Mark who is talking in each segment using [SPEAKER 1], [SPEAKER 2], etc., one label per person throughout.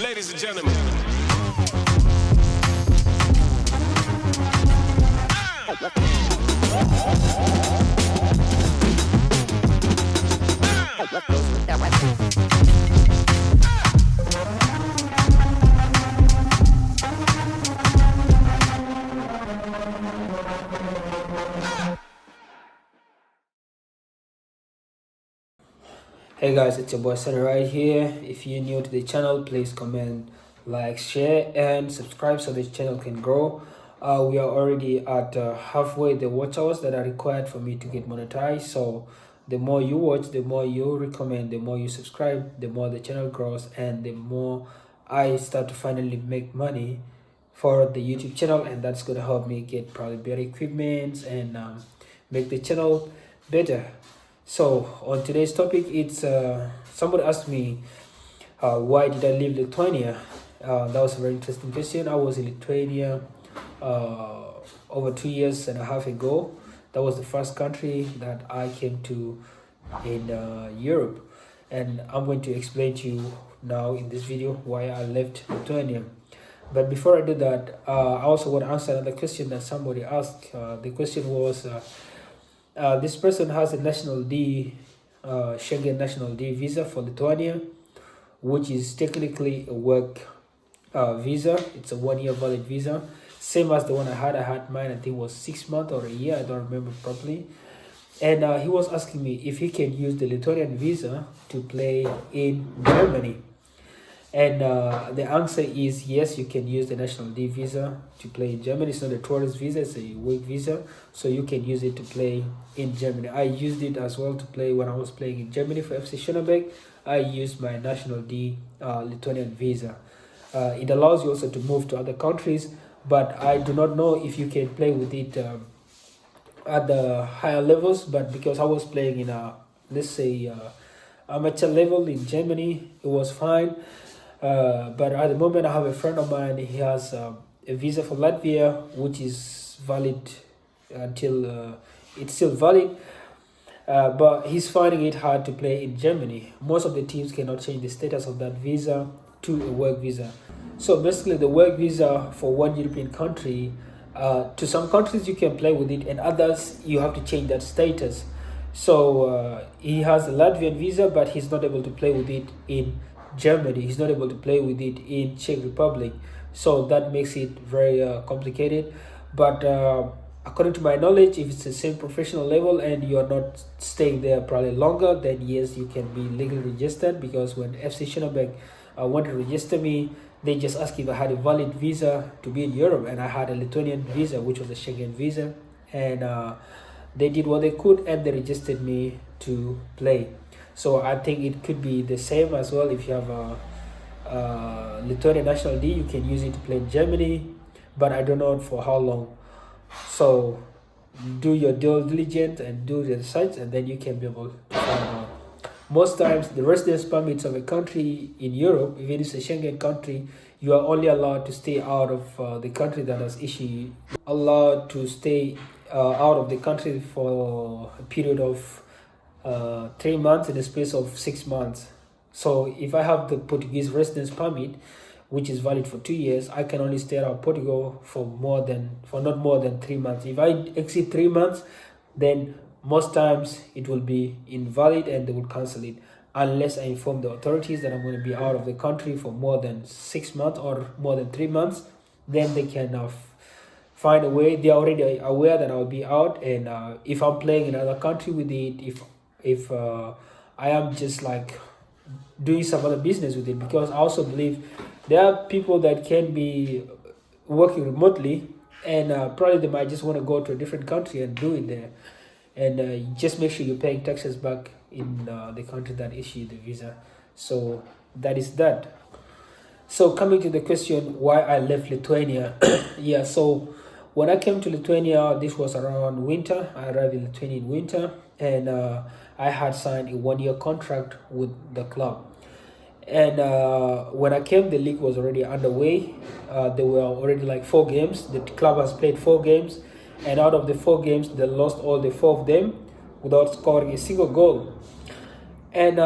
[SPEAKER 1] Ladies and gentlemen.
[SPEAKER 2] Hey guys, it's your boy Sunny right here. If you're new to the channel, please comment, like, share, and subscribe so this channel can grow. We are already at halfway the watch hours that are required for me to get monetized. So the more you watch, the more you recommend, the more you subscribe, the more the channel grows, and the more I start to finally make money for the YouTube channel, and that's gonna help me get probably better equipment and make the channel better. So on today's topic, it's somebody asked me why did I leave Lithuania. That was a very interesting question. I was in Lithuania over 2.5 years ago. That was the first country that I came to in Europe, and I'm going to explain to you now in this video why I left Lithuania. But before I do that, I also want to answer another question that somebody asked. The question was, this person has a national D, Schengen national D visa for Lithuania, which is technically a work visa. It's a 1-year valid visa, same as the one I had. I had mine, I think was 6 months or a year, I don't remember properly. And he was asking me if he can use the Lithuanian visa to play in Germany. And the answer is yes, you can use the national D visa to play in Germany. It's not a tourist visa, it's a work visa, so you can use it to play in Germany. I used it as well to play when I was playing in Germany for FC Schönebeck. I used my national D Lithuanian visa. It allows you also to move to other countries, but I do not know if you can play with it at the higher levels. But because I was playing in a, let's say, amateur level in Germany, it was fine. But at the moment, I have a friend of mine. He has a visa for Latvia, which is valid until it's still valid. But he's finding it hard to play in Germany. Most of the teams cannot change the status of that visa to a work visa. So basically, the work visa for one European country, to some countries you can play with it, and others you have to change that status. So he has a Latvian visa, but he's not able to play with it in Germany. He's not able to play with it in Czech Republic. So that makes it very complicated. But according to my knowledge, if it's the same professional level and you're not staying there probably longer, then yes, you can be legally registered. Because when FC Schönebeck wanted to register me, they just asked if I had a valid visa to be in Europe, and I had a Lithuanian visa, which was a Schengen visa, and they did what they could and they registered me to play. So I think it could be the same as well. If you have a Lithuanian national D, you can use it to play in Germany, but I don't know for how long. So do your due diligence and do the research, and then you can be able to find out. Most times, the residence permits of a country in Europe, even if it's a Schengen country, you are only allowed to stay out of the country that has issued, allowed to stay out of the country for a period of 3 months in the space of 6 months. So if I have the Portuguese residence permit, which is valid for 2 years, I can only stay out of Portugal for not more than 3 months. If I exceed 3 months, then most times it will be invalid and they will cancel it, unless I inform the authorities that I'm going to be out of the country for more than 6 months or more than 3 months. Then they can find a way. They are already aware that I'll be out, and if I'm playing in another country with it, if I am just like doing some other business with it, because I also believe there are people that can be working remotely, and probably they might just want to go to a different country and do it there, and just make sure you're paying taxes back in the country that issued the visa. So that is that. So coming to the question why I left Lithuania. Yeah, so when I came to Lithuania, this was around winter. I arrived in Lithuania in winter, and I had signed a 1-year contract with the club. And when I came, the league was already underway. There were already like 4 games. The club has played 4 games, and out of the 4 games, they lost all the 4 of them without scoring a single goal. And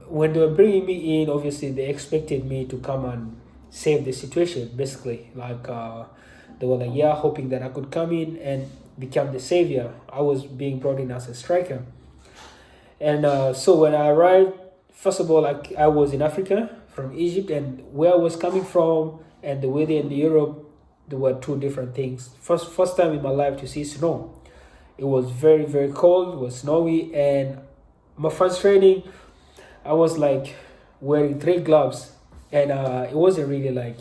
[SPEAKER 2] when they were bringing me in, obviously they expected me to come and save the situation, basically. Like they were like, yeah, hoping that I could come in and become the savior. I was being brought in as a striker. And so when I arrived, first of all, like I was in Africa from Egypt, and where I was coming from and the weather in Europe, there were two different things. First time in my life to see snow. It was very, very cold, it was snowy, and my first training, I was like wearing 3 gloves, and it wasn't really like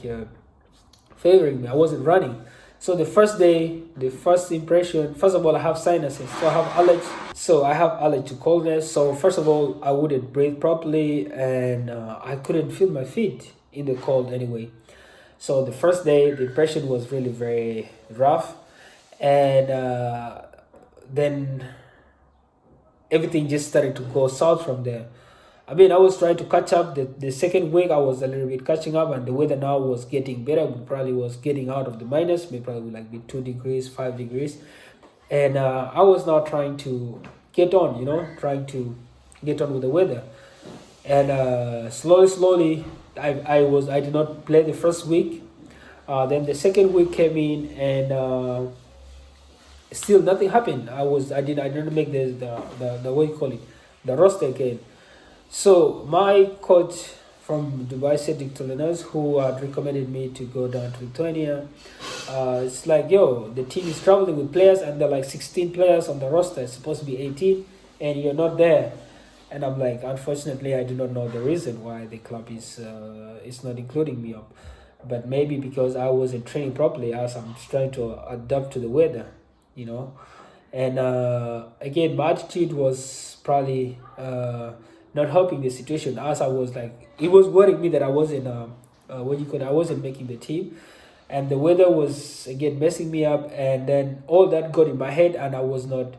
[SPEAKER 2] favoring me. I wasn't running. So the first day, the first impression, first of all, I have sinuses. So I have allergy. So I have allergy to coldness. So first of all, I wouldn't breathe properly, and I couldn't feel my feet in the cold anyway. So the first day, the impression was really very rough, and then everything just started to go south from there. I mean, I was trying to catch up. The second week, I was a little bit catching up, and the weather now was getting better. We probably was getting out of the minus, maybe probably like be 2 degrees, 5 degrees. And I was now trying to get on, trying to get on with the weather. And slowly, I did not play the first week. Then the second week came in, and still nothing happened. I didn't make the what you call it, the roster again. So my coach from Dubai said who had recommended me to go down to Lithuania. It's like, yo, the team is traveling with players, and there are like 16 players on the roster. It's supposed to be 18, and you're not there. And I'm like, unfortunately, I do not know the reason why the club is not including me up. But maybe because I wasn't training properly, as I'm trying to adapt to the weather, And again, my attitude was probably not helping the situation, as I was like, it was worrying me that I wasn't I wasn't making the team, and the weather was again messing me up, and then all that got in my head, and I was not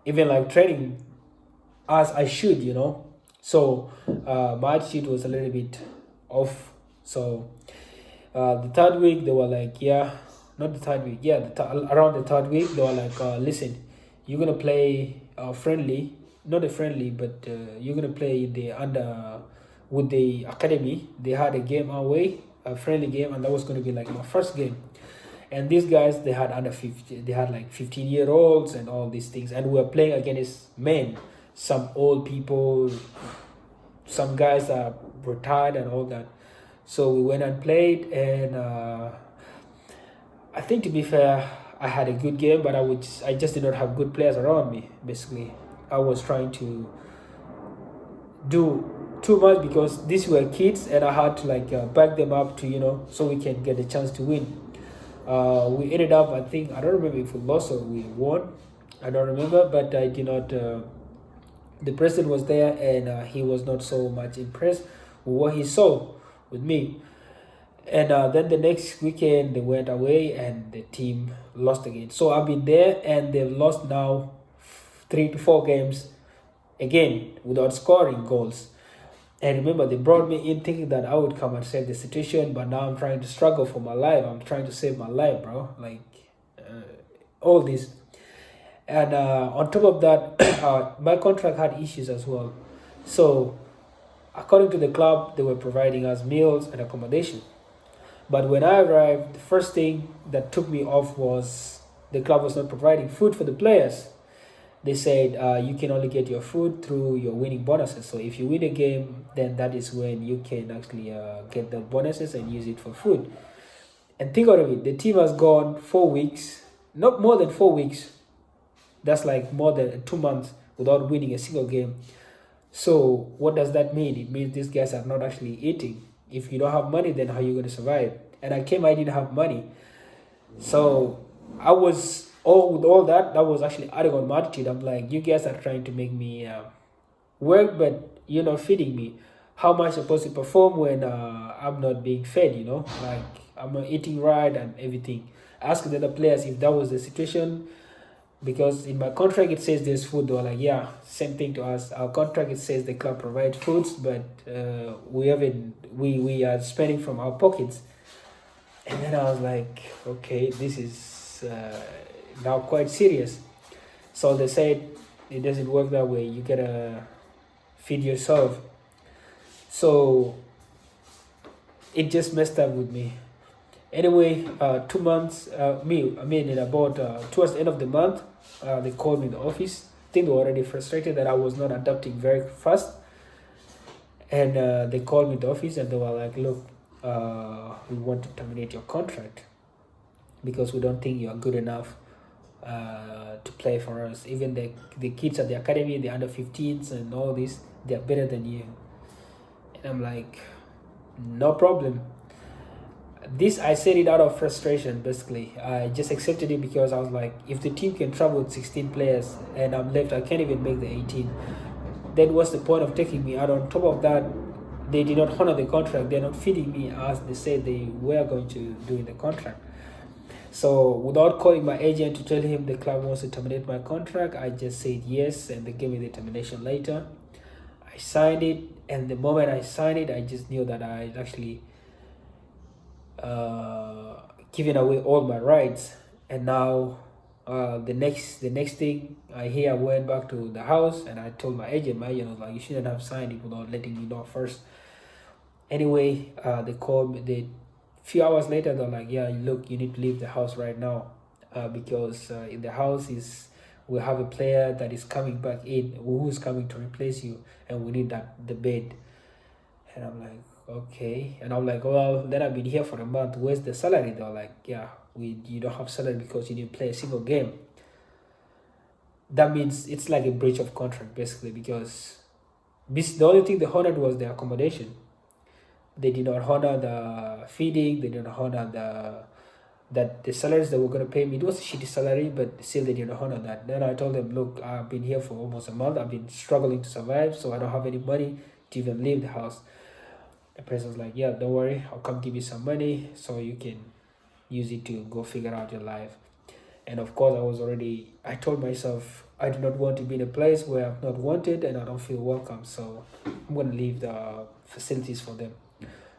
[SPEAKER 2] even like training as I should, So my attitude was a little bit off. So the third week they were like, yeah, not the third week, yeah, around the third week they were like, listen, you're gonna play friendly. Not a friendly, but you're gonna play with the academy. They had a game away, a friendly game, and that was gonna be like my first game. And these guys, they had under 50, they had like 15-year-olds and all these things, and we were playing against men, some old people, some guys that were retired and all that. So we went and played, and I think, to be fair, I had a good game, but I just did not have good players around me. Basically, I was trying to do too much because these were kids, and I had to like back them up to so we can get a chance to win. We ended up, I think, I don't remember if we lost or we won. I don't remember, but I did not. The president was there, and he was not so much impressed with what he saw with me. And then the next weekend they went away, and the team lost again. So I've been there, and they've lost now 3 to 4 games again without scoring goals. And remember, they brought me in thinking that I would come and save the situation, but now I'm trying to struggle for my life. I'm trying to save my life, bro. Like all this. And on top of that, my contract had issues as well. So according to the club, they were providing us meals and accommodation. But when I arrived, the first thing that took me off was the club was not providing food for the players. They said you can only get your food through your winning bonuses. So if you win a game, then that is when you can actually get the bonuses and use it for food. And think out of it, the team has gone 4 weeks, not more than 4 weeks. That's like more than 2 months without winning a single game. So what does that mean? It means these guys are not actually eating. If you don't have money, then how are you going to survive? And I didn't have money. So I was, with all that was actually adding on my attitude. I'm like, you guys are trying to make me work, but you're not feeding me. How am I supposed to perform when I'm not being fed, Like, I'm not eating right and everything. Ask the other players if that was the situation, because in my contract it says there's food. They were like, yeah, same thing to us. Our contract, it says the club provides foods, but we are spending from our pockets. And then I was like, okay, this is now quite serious. So they said it doesn't work that way. You gotta feed yourself. So it just messed up with me. Anyway, 2 months, in about towards the end of the month, they called me in the office. I think they were already frustrated that I was not adapting very fast. And they called me in the office and they were like, look, we want to terminate your contract because we don't think you are good enough to play for us. Even the kids at the academy, the under 15s and all this, they're better than you. And I'm like, no problem. This, I said it out of frustration. Basically, I just accepted it because I was like, if the team can travel with 16 players and I'm left, I can't even make the 18, then what's the point of taking me out? On top of that, they did not honor the contract. They're not feeding me as they said they were going to do in the contract. So without calling my agent to tell him the club wants to terminate my contract, I just said yes, and they gave me the termination letter. I signed it, and the moment I signed it, I just knew that I actually given away all my rights. And now the next thing I hear, I went back to the house and I told my agent was like, you shouldn't have signed it without letting me know first. Anyway, they called me. They few hours later, they're like, yeah, look, you need to leave the house right now because in the house we have a player that is coming back in who's coming to replace you, and we need the bed. And I'm like, okay. And I'm like, well, then I've been here for a month. Where's the salary? They're like, yeah, you don't have salary because you didn't play a single game. That means it's like a breach of contract, basically, because the only thing they honored was the accommodation. They did not honor the feeding. They did not honor the salaries that were going to pay me. It was a shitty salary, but still they did not honor that. Then I told them, look, I've been here for almost a month. I've been struggling to survive, so I don't have any money to even leave the house. The person was like, yeah, don't worry, I'll come give you some money so you can use it to go figure out your life. And of course, I told myself, I do not want to be in a place where I'm not wanted and I don't feel welcome. So I'm going to leave the facilities for them.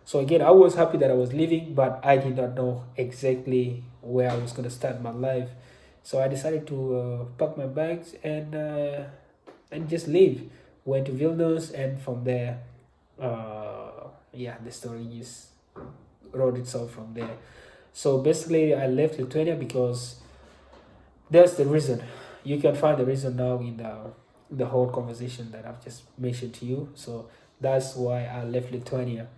[SPEAKER 2] So again, I was happy that I was leaving, but I did not know exactly where I was going to start my life. So I decided to pack my bags and just leave. Went to Vilnius, and from there, the story just wrote itself from there. So basically, I left Lithuania because that's the reason. You can find the reason now in the whole conversation that I've just mentioned to you. So that's why I left Lithuania.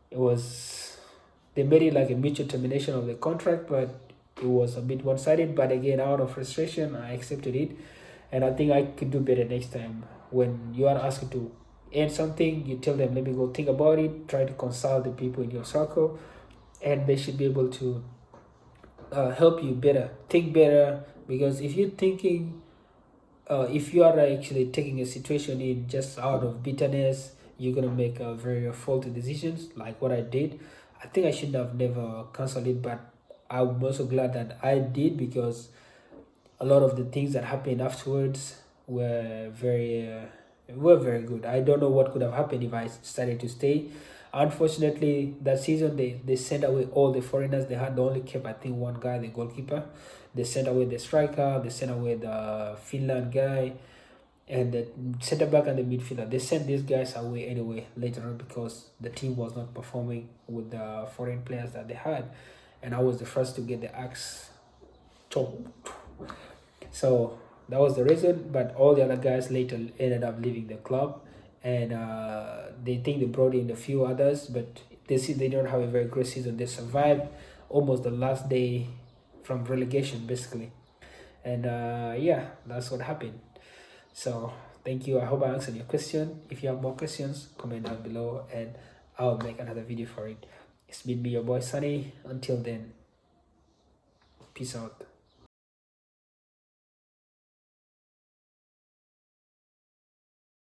[SPEAKER 2] They made it like a mutual termination of the contract, but it was a bit one-sided. But again, out of frustration, I accepted it, and I think I could do better next time. When you are asked to end something, you tell them, let me go think about it, try to consult the people in your circle, and they should be able to help you think better. Because if you're thinking, if you are actually taking a situation in just out of bitterness, you're gonna make very faulty decisions like what I did. I think I should have never canceled it, but I'm also glad that I did, because a lot of the things that happened afterwards were very good. I don't know what could have happened if I decided to stay. Unfortunately, that season they sent away all the foreigners. They only kept, I think, one guy, the goalkeeper. They sent away the striker. They sent away the Finland guy, and the center back and the midfielder. They sent these guys away anyway later on because the team was not performing with the foreign players that they had, and I was the first to get the axe chopped. So that was the reason. But all the other guys later ended up leaving the club, and they think they brought in a few others, but they don't have a very great season. They survived almost the last day from relegation, basically. And that's what happened. So thank you. I hope I answered your question. If you have more questions, comment down below and I'll make another video for it. It's been me, your boy Sunny. Until then, peace out.